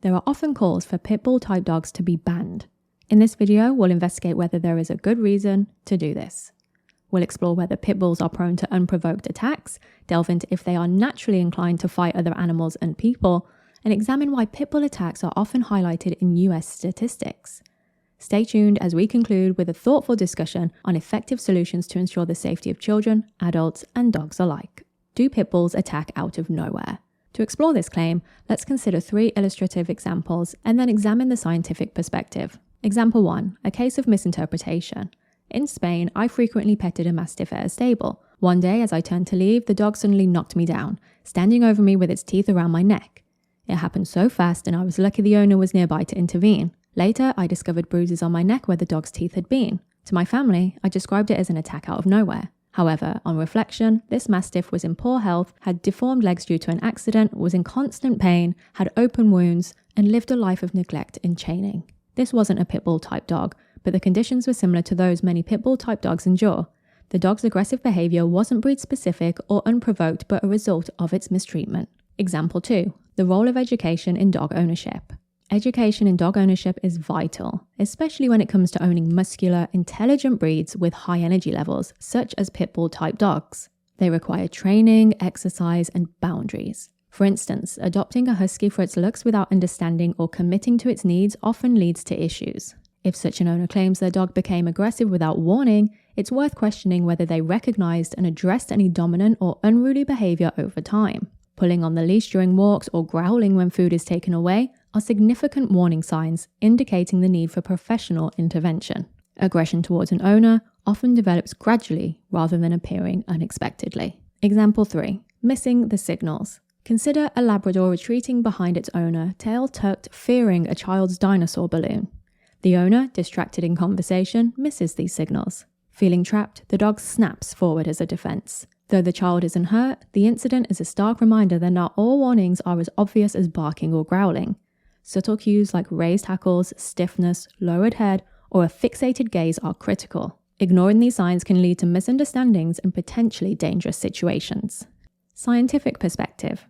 There are often calls for pitbull type dogs to be banned. In this video, we'll investigate whether there is a good reason to do this. We'll explore whether pitbulls are prone to unprovoked attacks, delve into if they are naturally inclined to fight other animals and people, and examine why pitbull attacks are often highlighted in US statistics. Stay tuned as we conclude with a thoughtful discussion on effective solutions to ensure the safety of children, adults, and dogs alike. Do pitbulls attack out of nowhere? To explore this claim, let's consider 3 illustrative examples and then examine the scientific perspective. Example 1, a case of misinterpretation. In Spain, I frequently petted a mastiff at a stable. One day, as I turned to leave, the dog suddenly knocked me down, standing over me with its teeth around my neck. It happened so fast, and I was lucky the owner was nearby to intervene. Later, I discovered bruises on my neck where the dog's teeth had been. To my family, I described it as an attack out of nowhere. However, on reflection, this mastiff was in poor health, had deformed legs due to an accident, was in constant pain, had open wounds, and lived a life of neglect in chaining. This wasn't a pitbull type dog, but the conditions were similar to those many pitbull type dogs endure. The dog's aggressive behavior wasn't breed specific or unprovoked, but a result of its mistreatment. Example 2, the role of education in dog ownership. Education in dog ownership is vital, especially when it comes to owning muscular, intelligent breeds with high energy levels, such as pitbull type dogs. They require training, exercise, and boundaries. For instance, adopting a husky for its looks without understanding or committing to its needs often leads to issues. If such an owner claims their dog became aggressive without warning, it's worth questioning whether they recognized and addressed any dominant or unruly behavior over time. Pulling on the leash during walks or growling when food is taken away are significant warning signs indicating the need for professional intervention. Aggression towards an owner often develops gradually rather than appearing unexpectedly. Example 3, missing the signals. Consider a Labrador retreating behind its owner, tail tucked, fearing a child's dinosaur balloon. The owner, distracted in conversation, misses these signals. Feeling trapped, the dog snaps forward as a defense. Though the child isn't hurt, the incident is a stark reminder that not all warnings are as obvious as barking or growling. Subtle cues like raised hackles, stiffness, lowered head, or a fixated gaze are critical. Ignoring these signs can lead to misunderstandings and potentially dangerous situations. Scientific perspective.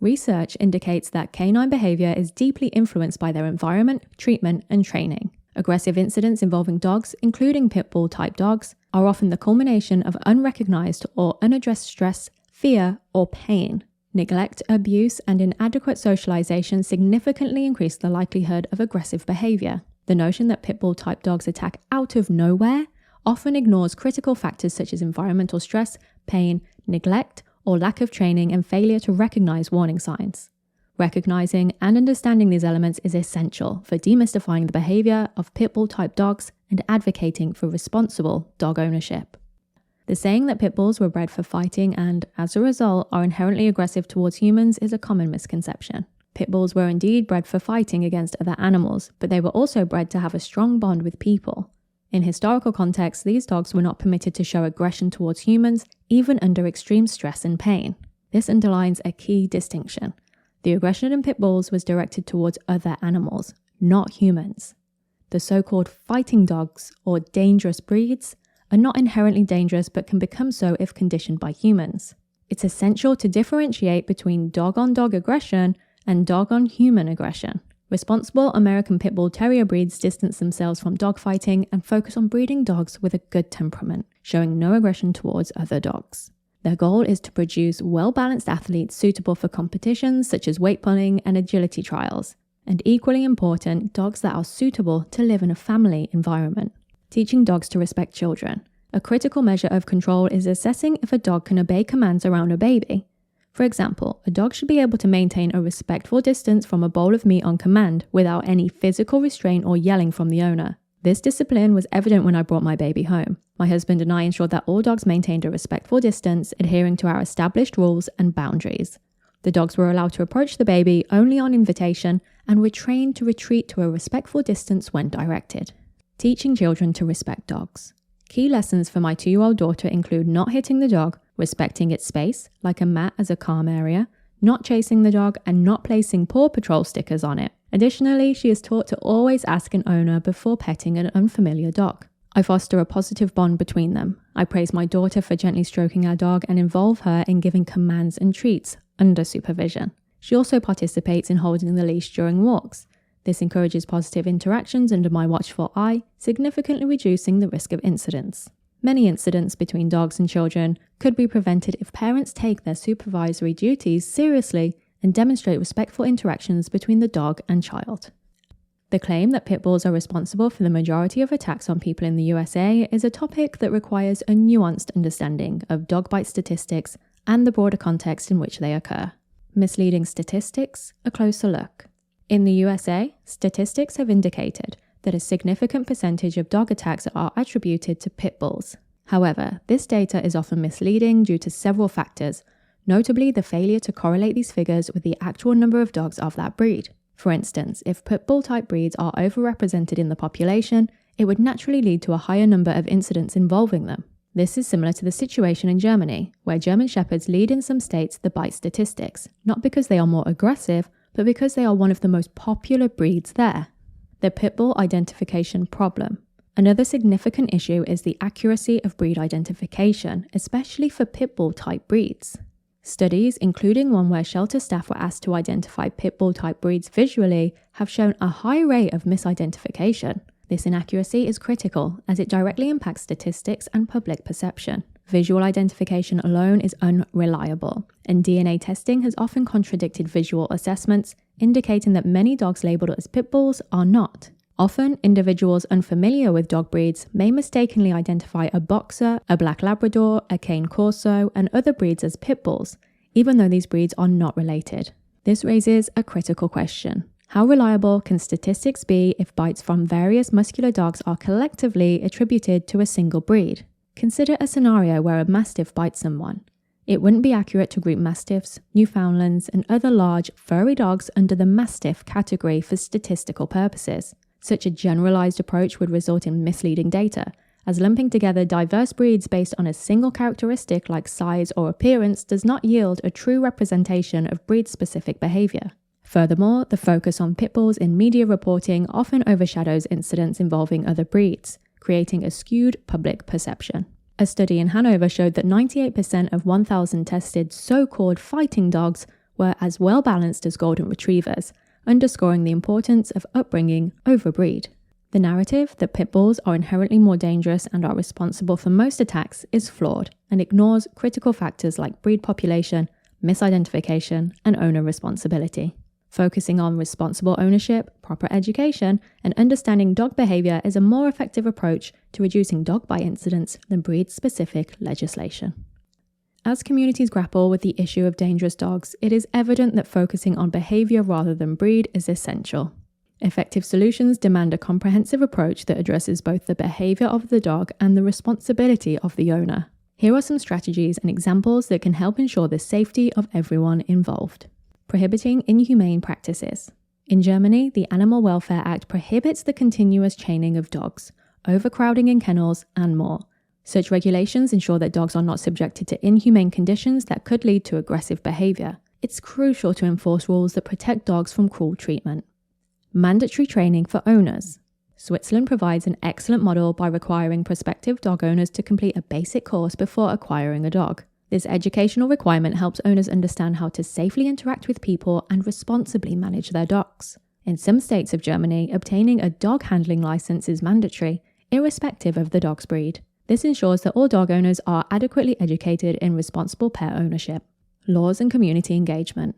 Research indicates that canine behavior is deeply influenced by their environment, treatment, and training. Aggressive incidents involving dogs, including pitbull type dogs, are often the culmination of unrecognized or unaddressed stress, fear, or pain. Neglect, abuse, and inadequate socialization significantly increase the likelihood of aggressive behavior. The notion that pitbull type dogs attack out of nowhere often ignores critical factors such as environmental stress, pain, neglect, or lack of training and failure to recognize warning signs. Recognizing and understanding these elements is essential for demystifying the behavior of pitbull type dogs and advocating for responsible dog ownership. The saying that pit bulls were bred for fighting and, as a result, are inherently aggressive towards humans is a common misconception. Pit bulls were indeed bred for fighting against other animals, but they were also bred to have a strong bond with people. In historical context, these dogs were not permitted to show aggression towards humans, even under extreme stress and pain. This underlines a key distinction. The aggression in pit bulls was directed towards other animals, not humans. The so-called fighting dogs, or dangerous breeds, are not inherently dangerous but can become so if conditioned by humans. It's essential to differentiate between dog-on-dog aggression and dog-on-human aggression. Responsible American Pit Bull Terrier breeds distance themselves from dogfighting and focus on breeding dogs with a good temperament, showing no aggression towards other dogs. Their goal is to produce well-balanced athletes suitable for competitions such as weight pulling and agility trials, and equally important, dogs that are suitable to live in a family environment. Teaching dogs to respect children. A critical measure of control is assessing if a dog can obey commands around a baby. For example, a dog should be able to maintain a respectful distance from a bowl of meat on command without any physical restraint or yelling from the owner. This discipline was evident when I brought my baby home. My husband and I ensured that all dogs maintained a respectful distance, adhering to our established rules and boundaries. The dogs were allowed to approach the baby only on invitation and were trained to retreat to a respectful distance when directed. Teaching children to respect dogs. Key lessons for my 2-year-old daughter include not hitting the dog, respecting its space, like a mat as a calm area, not chasing the dog, and not placing paw patrol stickers on it. Additionally, she is taught to always ask an owner before petting an unfamiliar dog. I foster a positive bond between them. I praise my daughter for gently stroking our dog and involve her in giving commands and treats under supervision. She also participates in holding the leash during walks. This encourages positive interactions under my watchful eye, significantly reducing the risk of incidents. Many incidents between dogs and children could be prevented if parents take their supervisory duties seriously and demonstrate respectful interactions between the dog and child. The claim that pit bulls are responsible for the majority of attacks on people in the USA is a topic that requires a nuanced understanding of dog bite statistics and the broader context in which they occur. Misleading statistics, a closer look. In the USA, statistics have indicated that a significant percentage of dog attacks are attributed to pit bulls. However, this data is often misleading due to several factors, notably the failure to correlate these figures with the actual number of dogs of that breed. For instance, if pit bull type breeds are overrepresented in the population, it would naturally lead to a higher number of incidents involving them. This is similar to the situation in Germany, where German Shepherds lead in some states the bite statistics, not because they are more aggressive, but because they are one of the most popular breeds there. The pit bull identification problem. Another significant issue is the accuracy of breed identification, especially for pit bull type breeds. Studies, including one where shelter staff were asked to identify pit bull type breeds visually, have shown a high rate of misidentification. This inaccuracy is critical as it directly impacts statistics and public perception. Visual identification alone is unreliable, and DNA testing has often contradicted visual assessments, indicating that many dogs labelled as pit bulls are not. Often, individuals unfamiliar with dog breeds may mistakenly identify a boxer, a black Labrador, a cane corso, and other breeds as pit bulls, even though these breeds are not related. This raises a critical question. How reliable can statistics be if bites from various muscular dogs are collectively attributed to a single breed? Consider a scenario where a mastiff bites someone. It wouldn't be accurate to group mastiffs, Newfoundlands, and other large, furry dogs under the mastiff category for statistical purposes. Such a generalized approach would result in misleading data, as lumping together diverse breeds based on a single characteristic like size or appearance does not yield a true representation of breed-specific behavior. Furthermore, the focus on pit bulls in media reporting often overshadows incidents involving other breeds, creating a skewed public perception. A study in Hanover showed that 98% of 1,000 tested so-called fighting dogs were as well-balanced as golden retrievers, underscoring the importance of upbringing over breed. The narrative that pit bulls are inherently more dangerous and are responsible for most attacks is flawed and ignores critical factors like breed population, misidentification, and owner responsibility. Focusing on responsible ownership, proper education, and understanding dog behavior is a more effective approach to reducing dog bite incidents than breed-specific legislation. As communities grapple with the issue of dangerous dogs, it is evident that focusing on behavior rather than breed is essential. Effective solutions demand a comprehensive approach that addresses both the behavior of the dog and the responsibility of the owner. Here are some strategies and examples that can help ensure the safety of everyone involved. Prohibiting inhumane practices. In Germany, the Animal Welfare Act prohibits the continuous chaining of dogs, overcrowding in kennels, and more. Such regulations ensure that dogs are not subjected to inhumane conditions that could lead to aggressive behavior. It's crucial to enforce rules that protect dogs from cruel treatment. Mandatory training for owners. Switzerland provides an excellent model by requiring prospective dog owners to complete a basic course before acquiring a dog. This educational requirement helps owners understand how to safely interact with people and responsibly manage their dogs. In some states of Germany, obtaining a dog handling license is mandatory, irrespective of the dog's breed. This ensures that all dog owners are adequately educated in responsible pet ownership. Laws and community engagement.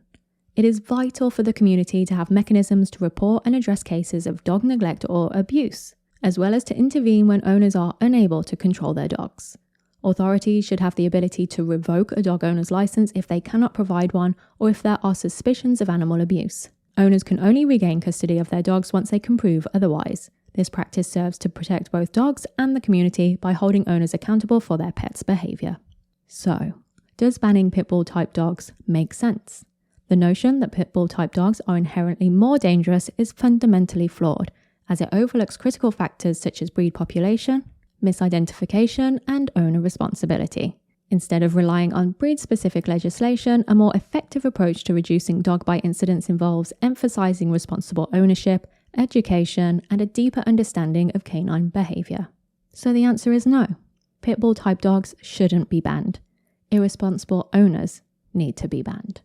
It is vital for the community to have mechanisms to report and address cases of dog neglect or abuse, as well as to intervene when owners are unable to control their dogs. Authorities should have the ability to revoke a dog owner's license if they cannot provide one or if there are suspicions of animal abuse. Owners can only regain custody of their dogs once they can prove otherwise. This practice serves to protect both dogs and the community by holding owners accountable for their pets' behavior. So, does banning pit bull type dogs make sense? The notion that pit bull type dogs are inherently more dangerous is fundamentally flawed, as it overlooks critical factors such as breed population, misidentification, and owner responsibility. Instead of relying on breed-specific legislation, a more effective approach to reducing dog bite incidents involves emphasizing responsible ownership, education, and a deeper understanding of canine behavior. So the answer is no. Pit bull type dogs shouldn't be banned. Irresponsible owners need to be banned.